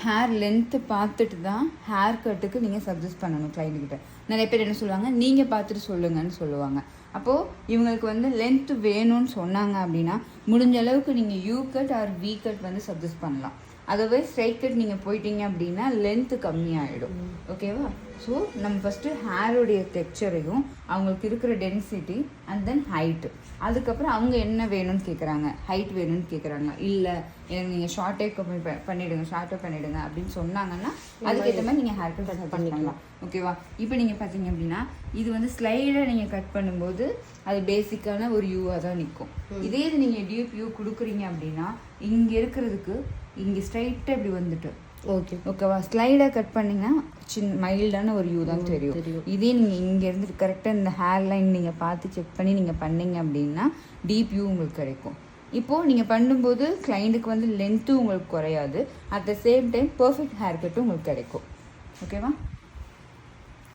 Hair length பார்த்துட்டு தான் hair கட்டுக்கு நீங்கள் சஜஸ்ட் பண்ணணும் கிளைண்ட்டுக்கிட்ட. நிறைய பேர் என்ன சொல்லுவாங்க, நீங்கள் பார்த்துட்டு சொல்லுங்கன்னு சொல்லுவாங்க. அப்போது இவங்களுக்கு வந்து லென்த்து வேணும்னு சொன்னாங்க அப்படின்னா முடிஞ்ச அளவுக்கு நீங்கள் U cut or V cut வந்து சஜஸ்ட் பண்ணலாம். அதுவே ஸ்ட்ரைட் கட் நீங்கள் போயிட்டீங்க அப்படின்னா லென்த்து கம்மியாகிடும். ஓகேவா? ஸோ நம்ம ஃபஸ்ட்டு ஹேருடைய டெக்ஸ்சரையும் அவங்களுக்கு இருக்கிற டென்சிட்டி அண்ட் தென் ஹைட்டு, அதுக்கப்புறம் அவங்க என்ன வேணும்னு கேட்குறாங்க, ஹைட் வேணும்னு கேட்குறாங்க, இல்லை எனக்கு நீங்கள் ஷார்ட்டே கம்மி பண்ணிவிடுங்க, ஷார்ட்டாக பண்ணிவிடுங்க அப்படின்னு சொன்னாங்கன்னா அதுக்கேற்ற மாதிரி நீங்கள் ஹேர் கட் பண்ணிக்கலாம். ஓகேவா? இப்போ நீங்கள் பார்த்தீங்க அப்படின்னா இது வந்து ஸ்லைடாக நீங்கள் கட் பண்ணும்போது அது பேசிக்கான ஒரு யூவாக தான் நிற்கும். இதே இது நீங்கள் டியூப் யூ கொடுக்குறீங்க அப்படின்னா இங்கே இருக்கிறதுக்கு இங்கே ஸ்ட்ரைட்டாக இப்படி வந்துட்டு ஓகேவா, ஸ்லைடாக கட் பண்ணிங்கன்னா மைல்டான ஒரு யூ தான் தெரியும். இதே நீங்கள் இங்கேருந்து கரெக்டாக இந்த ஹேர் லைன் நீங்கள் பார்த்து செக் பண்ணி நீங்கள் பண்ணீங்க அப்படின்னா டீப் யூ உங்களுக்கு கிடைக்கும். இப்போது நீங்கள் பண்ணும்போது கிளைண்ட்டுக்கு வந்து லென்த்தும் உங்களுக்கு குறையாது, at the same time perfect hair கட்டும் உங்களுக்கு கிடைக்கும். ஓகேவா?